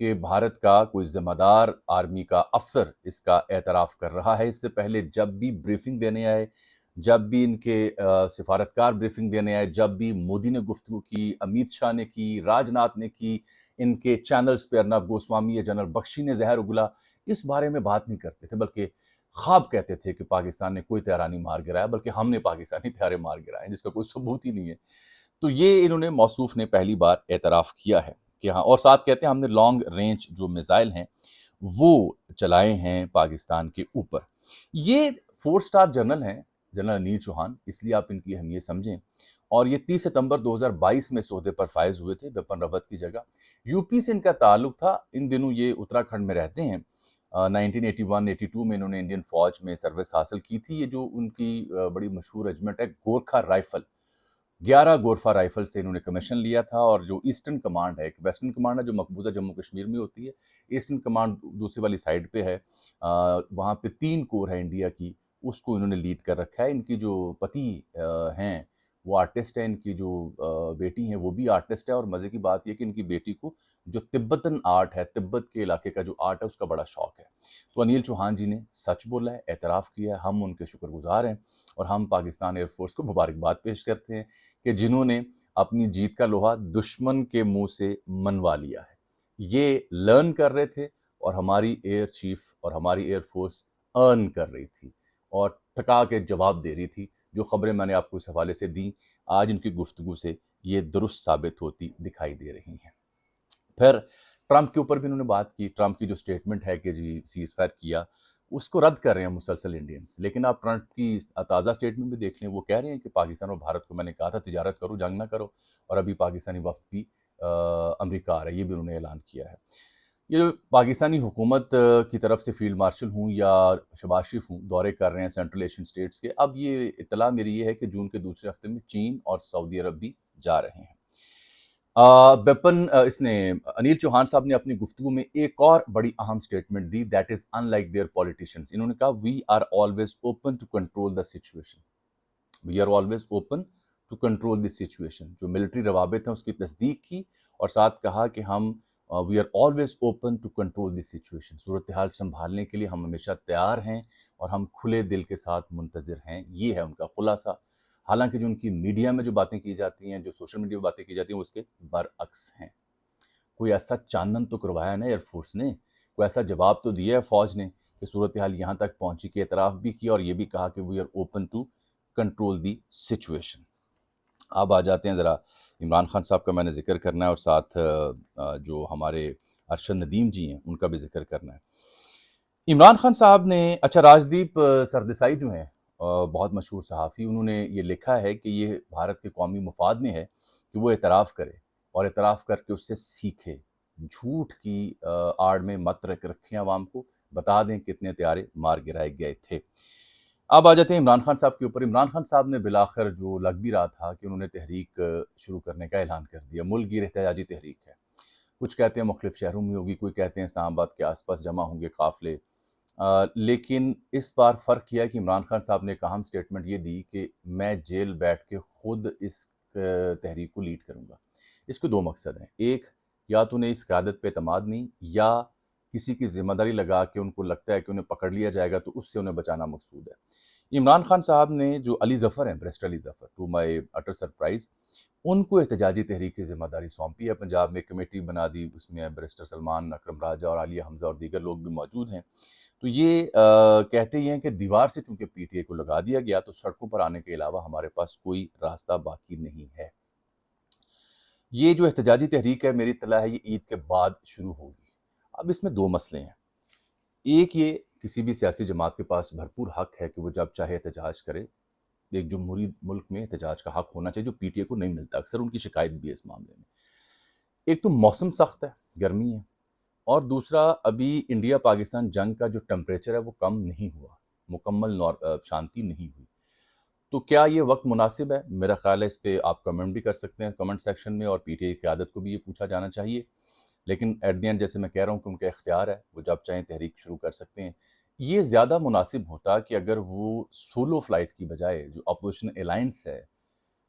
کہ بھارت کا کوئی ذمہ دار آرمی کا افسر اس کا اعتراف کر رہا ہے۔ اس سے پہلے جب بھی بریفنگ دینے آئے، جب بھی ان کے سفارتکار بریفنگ دینے آئے، جب بھی مودی نے گفتگو کی، امیت شاہ نے کی، راج ناتھ نے کی، ان کے چینلز پہ ارنب گوسوامی یا جنرل بخشی نے زہر اگلا، اس بارے میں بات نہیں کرتے تھے، بلکہ خواب کہتے تھے کہ پاکستان نے کوئی طیارہ نہیں مار گرایا، بلکہ ہم نے پاکستانی طیارے مار گرائے ہیں، جس کا کوئی ثبوت ہی نہیں ہے۔ تو یہ انہوں نے موصوف نے پہلی بار اعتراف کیا ہے کہ ہاں، اور ساتھ کہتے ہیں ہم نے لانگ رینج جو میزائل ہیں وہ چلائے ہیں پاکستان کے اوپر۔ یہ 4 سٹار جنرل ہیں، جنرل انیل چوہان، اس لیے آپ ان کی اہمیت سمجھیں، اور یہ 30 ستمبر 2022 میں عہدے پر فائز ہوئے تھے بپن راوت کی جگہ۔ یو پی سے ان کا تعلق تھا، ان دنوں یہ اتراکھنڈ میں رہتے ہیں۔ 1981-82 میں انہوں نے انڈین فوج میں سروس حاصل کی تھی۔ یہ جو ان کی بڑی مشہور ریجمنٹ ہے گورکھا رائفل، 11 گورفا رائفل سے انہوں نے کمیشن لیا تھا، اور جو ایسٹرن کمانڈ ہے، ایک ویسٹرن کمانڈ ہے جو مقبوضہ جموں کشمیر میں ہوتی ہے، ایسٹرن کمانڈ دوسری والی سائڈ پہ ہے، وہاں پہ 3 کور ہے انڈیا کی، اس کو انہوں نے لیڈ کر رکھا ہے۔ ان کی جو پتی ہیں وہ آرٹسٹ ہیں، ان کی جو بیٹی ہیں وہ بھی آرٹسٹ ہے، اور مزے کی بات یہ کہ ان کی بیٹی کو جو تبتن آرٹ ہے، تبت کے علاقے کا جو آرٹ ہے اس کا بڑا شوق ہے۔ تو انیل چوہان جی نے سچ بولا ہے، اعتراف کیا ہے، ہم ان کے شکر گزار ہیں، اور ہم پاکستان ایئر فورس کو مبارکباد پیش کرتے ہیں کہ جنہوں نے اپنی جیت کا لوہا دشمن کے منہ سے منوا لیا ہے۔ یہ لرن کر رہے تھے، اور ہماری ایئر چیف اور ہماری ایئر فورس ارن کر رہی تھی اور ٹھکا کے جواب دے رہی تھی۔ جو خبریں میں نے آپ کو اس حوالے سے دیں، آج ان کی گفتگو سے یہ درست ثابت ہوتی دکھائی دے رہی ہیں۔ پھر ٹرمپ کے اوپر بھی انہوں نے بات کی۔ ٹرمپ کی جو سٹیٹمنٹ ہے کہ جی سیز فائر کیا، اس کو رد کر رہے ہیں مسلسل انڈینز، لیکن آپ ٹرمپ کی تازہ سٹیٹمنٹ بھی دیکھ لیں، وہ کہہ رہے ہیں کہ پاکستان اور بھارت کو میں نے کہا تھا تجارت کرو، جنگ نہ کرو، اور ابھی پاکستانی وفد بھی امریکہ آ رہا ہے، یہ بھی انہوں نے اعلان کیا ہے۔ یہ جو پاکستانی حکومت کی طرف سے فیلڈ مارشل ہوں یا شہباز شریف ہوں، دورے کر رہے ہیں سینٹرل ایشین سٹیٹس کے، اب یہ اطلاع میری یہ ہے کہ جون کے دوسرے ہفتے میں چین اور سعودی عرب بھی جا رہے ہیں۔ اس نے انیل چوہان صاحب نے اپنی گفتگو میں ایک اور بڑی اہم سٹیٹمنٹ دی، that is in like their politicians. انہوں نے کہا we are always open to control the situation, we are always open to control the situation. جو ملٹری روابط ہیں اس کی تصدیق کی، اور ساتھ کہا کہ ہم we are always open to control the situation, صورتحال سنبھالنے کے لیے ہم ہمیشہ تیار ہیں، اور ہم کھلے دل کے ساتھ منتظر ہیں۔ یہ ہے ان کا خلاصہ۔ حالانکہ جو ان کی میڈیا میں جو باتیں کی جاتی ہیں، جو سوشل میڈیا میں باتیں کی جاتی ہیں، وہ اس کے برعکس ہیں۔ کوئی ایسا چانن تو کروایا نا ایئر فورس نے، کوئی ایسا جواب تو دیا ہے فوج نے کہ صورتحال یہاں تک پہنچی، کہ اعتراف بھی کیا اور یہ بھی کہا کہ we are open to control the situation. اب آ جاتے ہیں ذرا عمران خان صاحب کا میں نے ذکر کرنا ہے، اور ساتھ جو ہمارے ارشد ندیم جی ہیں ان کا بھی ذکر کرنا ہے۔ عمران خان صاحب نے، اچھا راجدیپ سردیسائی جو ہیں بہت مشہور صحافی، انہوں نے یہ لکھا ہے کہ یہ بھارت کے قومی مفاد میں ہے کہ وہ اعتراف کرے، اور اعتراف کر کے اس سے سیکھے، جھوٹ کی آڑ میں مت رکھیں عوام کو، بتا دیں کتنے طیارے مار گرائے گئے تھے۔ اب آ جاتے ہیں عمران خان صاحب کے اوپر۔ عمران خان صاحب نے بالآخر جو لگ بھی رہا تھا کہ انہوں نے تحریک شروع کرنے کا اعلان کر دیا، ملک گیر احتجاجی تحریک ہے۔ کچھ کہتے ہیں مختلف شہروں میں ہوگی، کوئی کہتے ہیں اسلام آباد کے آس پاس جمع ہوں گے قافلے، لیکن اس بار فرق کیا ہے کہ عمران خان صاحب نے ایک اہم سٹیٹمنٹ یہ دی کہ میں جیل بیٹھ کے خود اس تحریک کو لیڈ کروں گا۔ اس کے 2 مقصد ہیں، ایک، یا تو انہیں اس قیادت پہ اعتماد نہیں، یا کسی کی ذمہ داری لگا کے ان کو لگتا ہے کہ انہیں پکڑ لیا جائے گا تو اس سے انہیں بچانا مقصود ہے۔ عمران خان صاحب نے جو علی ظفر ہیں، barrister Ali Zafar, to my utter surprise, ان کو احتجاجی تحریک کی ذمہ داری سونپی ہے۔ پنجاب میں کمیٹی بنا دی، اس میں بریسٹر سلمان، اکرم راجہ اور عالیہ حمزہ اور دیگر لوگ بھی موجود ہیں۔ تو یہ کہتے ہی ہیں کہ دیوار سے چونکہ پی ٹی اے کو لگا دیا گیا تو سڑکوں پر آنے کے علاوہ ہمارے پاس کوئی راستہ باقی نہیں ہے۔ یہ جو احتجاجی تحریک ہے، میری اطلاع ہے یہ عید کے بعد شروع ہوگی۔ اب اس میں 2 مسئلے ہیں۔ ایک، یہ کسی بھی سیاسی جماعت کے پاس بھرپور حق ہے کہ وہ جب چاہے احتجاج کرے، ایک جمہوری ملک میں احتجاج کا حق ہونا چاہیے، جو پی ٹی اے کو نہیں ملتا، اکثر ان کی شکایت بھی ہے اس معاملے میں۔ ایک تو موسم سخت ہے، گرمی ہے، اور دوسرا ابھی انڈیا پاکستان جنگ کا جو ٹمپریچر ہے وہ کم نہیں ہوا، مکمل شانتی نہیں ہوئی۔ تو کیا یہ وقت مناسب ہے؟ میرا خیال ہے اس پہ آپ کمنٹ بھی کر سکتے ہیں کمنٹ سیکشن میں، اور پی ٹی اے کی قیادت کو بھی یہ پوچھا جانا چاہیے۔ لیکن ایٹ دی اینڈ جیسے میں کہہ رہا ہوں کہ ان کا اختیار ہے، وہ جب چاہیں تحریک شروع کر سکتے ہیں۔ یہ زیادہ مناسب ہوتا کہ اگر وہ سولو فلائٹ کی بجائے جو اپوزیشن الائنس ہے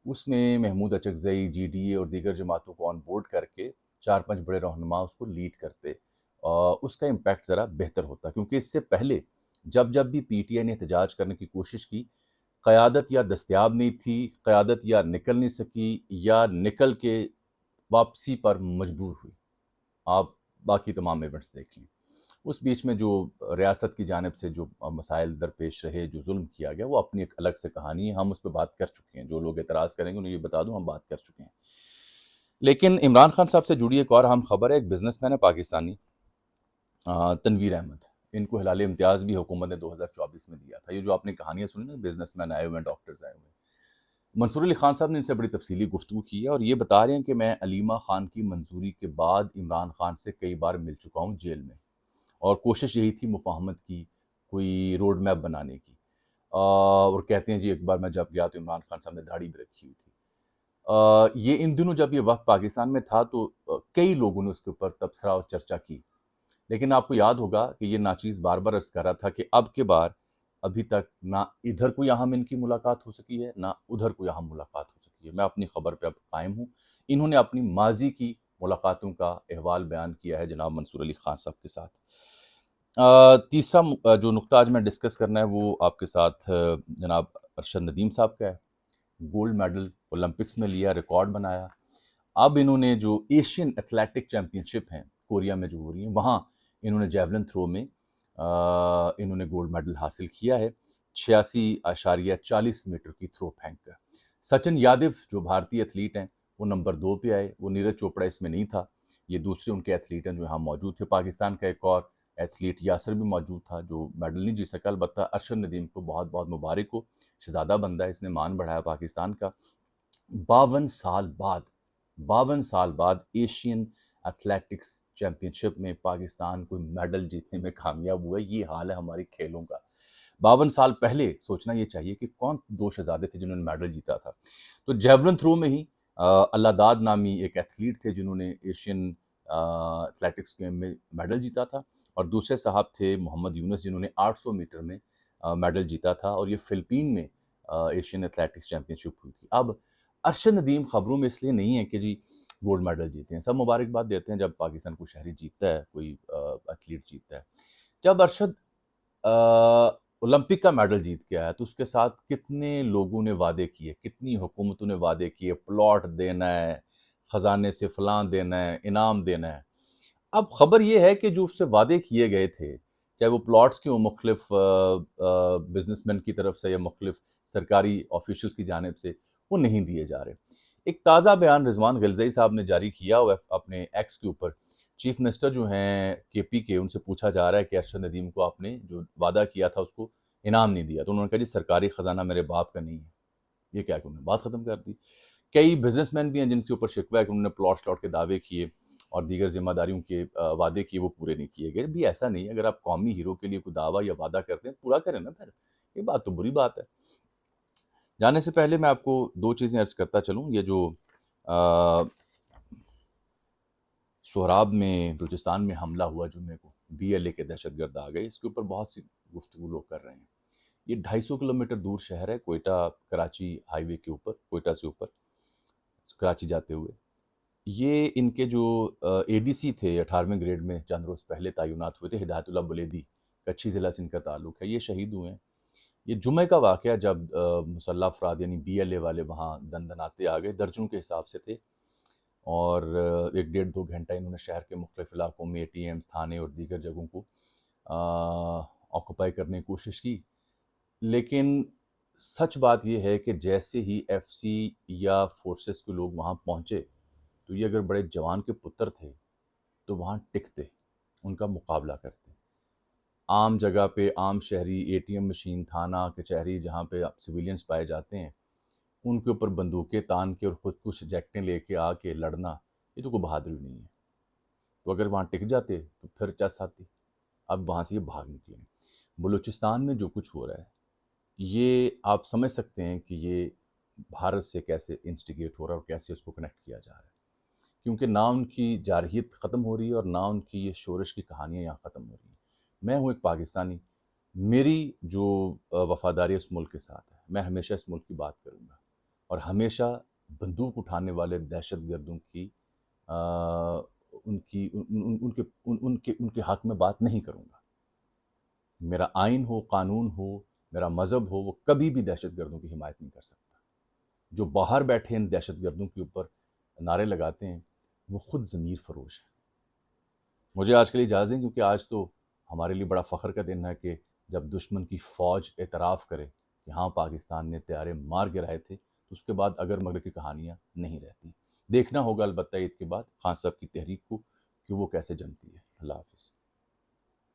اس میں Mahmood Achakzai, G D A اور دیگر جماعتوں کو آن بورڈ کر کے 4-5 بڑے رہنما اس کو لیڈ کرتے، اس کا امپیکٹ ذرا بہتر ہوتا، کیونکہ اس سے پہلے جب بھی پی ٹی آئی نے احتجاج کرنے کی کوشش کی، قیادت یا دستیاب نہیں تھی، قیادت یا نکل نہیں سکی، یا نکل کے واپسی پر مجبور ہوئی۔ آپ باقی تمام ایونٹس دیکھ لیں۔ اس بیچ میں جو ریاست کی جانب سے جو مسائل درپیش رہے، جو ظلم کیا گیا، وہ اپنی ایک الگ سے کہانی ہے، ہم اس پہ بات کر چکے ہیں۔ جو لوگ اعتراض کریں گے انہیں یہ بتا دوں ہم بات کر چکے ہیں۔ لیکن عمران خان صاحب سے جڑی ایک اور اہم خبر ہے، ایک بزنس مین ہے پاکستانی، تنویر احمد، ان کو ہلال امتیاز بھی حکومت نے 2024 میں دیا تھا۔ یہ جو آپ نے کہانیاں سنی نا، بزنس مین آئے ہوئے ہیں، ڈاکٹرز آئے ہوئے ہیں، منصور علی خان صاحب نے ان سے بڑی تفصیلی گفتگو کی ہے، اور یہ بتا رہے ہیں کہ میں علیمہ خان کی منظوری کے بعد عمران خان سے کئی بار مل چکا ہوں جیل میں، اور کوشش یہی تھی مفاہمت کی، کوئی روڈ میپ بنانے کی، اور کہتے ہیں جی ایک بار میں جب گیا تو عمران خان صاحب نے داڑھی بھی رکھی ہوئی تھی۔ یہ ان دنوں جب یہ وقت پاکستان میں تھا تو کئی لوگوں نے اس کے اوپر تبصرہ اور چرچا کی، لیکن آپ کو یاد ہوگا کہ یہ ناچیز بار بار عرض کر رہا تھا کہ اب کے بار ابھی تک نہ ادھر کوئی اہم ان کی ملاقات ہو سکی ہے، نہ ادھر کوئی اہم ملاقات ہو سکی ہے۔ میں اپنی خبر پہ اب قائم ہوں۔ انہوں نے اپنی ماضی کی ملاقاتوں کا احوال بیان کیا ہے جناب منصور علی خان صاحب کے ساتھ۔ تیسرا جو نقطہ آج میں ڈسکس کرنا ہے وہ آپ کے ساتھ جناب ارشد ندیم صاحب کا ہے۔ گولڈ میڈل اولمپکس میں لیا، ریکارڈ بنایا۔ اب انہوں نے جو ایشین ایتھلیٹک چیمپئن شپ ہیں کوریا میں جو ہو رہی ہیں، وہاں انہوں نے جیولن تھرو میں انہوں نے گولڈ میڈل حاصل کیا ہے، 86.40 میٹر کی تھرو پھینک کر۔ سچن یادو جو بھارتی ایتھلیٹ ہیں وہ نمبر 2 پہ آئے، وہ نیرج چوپڑا اس میں نہیں تھا، یہ دوسرے ان کے ایتھلیٹ ہیں جو یہاں موجود تھے۔ پاکستان کا ایک اور ایتھلیٹ یاسر بھی موجود تھا جو میڈل نہیں جیت سکا، البتہ ارشد ندیم کو بہت بہت مبارک ہو، شہزادہ بندہ ہے، اس نے مان بڑھایا پاکستان کا۔ 52 سال بعد ایشین ایتھلیٹکس چیمپئن شپ میں پاکستان کوئی میڈل جیتنے میں کامیاب ہوا ہے۔ یہ حال ہے ہماری کھیلوں کا۔ 52 سال پہلے سوچنا یہ چاہیے کہ کون 2 شہزادے تھے جنہوں نے میڈل جیتا تھا۔ تو جیولن تھرو میں ہی اللہ داد نامی ایک ایتھلیٹ تھے جنہوں نے ایشین ایتھلیٹکس گیم میں میڈل جیتا تھا، اور دوسرے صاحب تھے محمد یونس جنہوں نے 800 میٹر میں میڈل جیتا تھا، اور یہ فلپین میں ایشین ایتھلیٹکس چیمپئن شپ ہوئی تھی۔ اب ارشد ندیم خبروں میں اس لیے نہیں ہے کہ جی گولڈ میڈل جیتے ہیں، سب مبارکباد دیتے ہیں جب پاکستان کو شہری جیتتا ہے، کوئی ایتھلیٹ جیتتا ہے۔ جب ارشد اولمپک کا میڈل جیت کے آیا تو اس کے ساتھ کتنے لوگوں نے وعدے کیے، کتنی حکومتوں نے وعدے کیے، پلاٹ دینا ہے، خزانے سے فلاں دینا ہے، انعام دینا ہے۔ اب خبر یہ ہے کہ جو اس سے وعدے کیے گئے تھے، چاہے وہ پلاٹس کی مختلف بزنس مین کی طرف سے یا مختلف سرکاری آفیشلز کی جانب سے، وہ نہیں دیے جا رہے۔ ایک تازہ بیان رضوان غلزئی صاحب نے جاری کیا ہوا ہے اپنے ایکس کے اوپر، چیف منسٹر جو ہیں کے پی کے، ان سے پوچھا جا رہا ہے کہ ارشد ندیم کو آپ نے جو وعدہ کیا تھا اس کو انعام نہیں دیا، تو انہوں نے کہا جی سرکاری خزانہ میرے باپ کا نہیں ہے۔ یہ کیا کہ انہوں نے بات ختم کر دی۔ کئی بزنس مین بھی ہیں جن کے اوپر شکوہ ہے کہ انہوں نے پلاٹ کے دعوے کیے اور دیگر ذمہ داریوں کے وعدے کیے، وہ پورے نہیں کیے گئے۔ بھی ایسا نہیں ہے، اگر آپ قومی ہیرو کے لیے کوئی دعویٰ یا وعدہ کرتے ہیں پورا کریں نا، پھر یہ بات تو بری بات ہے۔ جانے سے پہلے میں آپ کو 2 چیزیں عرض کرتا چلوں۔ یہ جو سہراب میں بلوچستان میں حملہ ہوا جمعے کو، بی ایل اے کے دہشت گرد آ گئے، اس کے اوپر بہت سی گفتگو لوگ کر رہے ہیں۔ یہ 250 کلومیٹر دور شہر ہے، کوئٹہ کراچی ہائی وے کے اوپر، کوئٹہ سے اوپر کراچی جاتے ہوئے۔ یہ ان کے جو اے ڈی سی تھے 18ویں گریڈ میں چند روز پہلے تعینات ہوئے تھے، ہدایت اللہ بلیدی، کچھی ضلع سے ان کا تعلق ہے، یہ شہید ہوئے ہیں۔ یہ جمعہ کا واقعہ جب مسلح افراد یعنی بی ایل اے والے وہاں دندناتے آ گئے، درجنوں کے حساب سے تھے، اور 1-1.5-2 گھنٹہ انہوں نے شہر کے مختلف علاقوں میں اے ٹی ایمز، تھانے اور دیگر جگہوں کو آکوپائی کرنے کی کوشش کی۔ لیکن سچ بات یہ ہے کہ جیسے ہی ایف سی یا فورسز کے لوگ وہاں پہنچے تو یہ اگر بڑے جوان کے پتر تھے تو وہاں ٹکتے، ان کا مقابلہ کرتے۔ عام جگہ پہ عام شہری، اے ٹی ایم مشین، تھانہ، کچہری، جہاں پہ سویلینز پائے جاتے ہیں، ان کے اوپر بندوقیں تان کے اور خود کچھ جیکٹیں لے کے آ کے لڑنا، یہ تو کوئی بہادری نہیں ہے۔ تو اگر وہاں ٹک جاتے تو پھر چس آتی۔ اب وہاں سے یہ بھاگ نکلے ہیں۔ بلوچستان میں جو کچھ ہو رہا ہے یہ آپ سمجھ سکتے ہیں کہ یہ بھارت سے کیسے انسٹیگیٹ ہو رہا ہے اور کیسے اس کو کنیکٹ کیا جا رہا ہے، کیونکہ نہ ان کی جارحیت ختم ہو رہی ہے اور نہ ان کی یہ شورش کی کہانیاں یہاں ختم ہو رہی ہیں۔ میں ہوں ایک پاکستانی، میری جو وفاداری اس ملک کے ساتھ ہے، میں ہمیشہ اس ملک کی بات کروں گا اور ہمیشہ بندوق اٹھانے والے دہشت گردوں کی ان کی ان کے حق میں بات نہیں کروں گا. میرا آئین ہو، قانون ہو، میرا مذہب ہو، وہ کبھی بھی دہشت گردوں کی حمایت نہیں کر سکتا. جو باہر بیٹھے ان دہشت گردوں کے اوپر نعرے لگاتے ہیں وہ خود ضمیر فروش ہیں. مجھے آج کے لیے اجازت دیں، کیونکہ آج تو ہمارے لیے بڑا فخر کا دن ہے کہ جب دشمن کی فوج اعتراف کرے کہ ہاں پاکستان نے طیارے مار گرائے تھے، تو اس کے بعد اگر مگر کی کہانیاں نہیں رہتی. دیکھنا ہوگا البتہ عید کے بعد خان صاحب کی تحریک کو کہ وہ کیسے جمتی ہے. اللہ حافظ.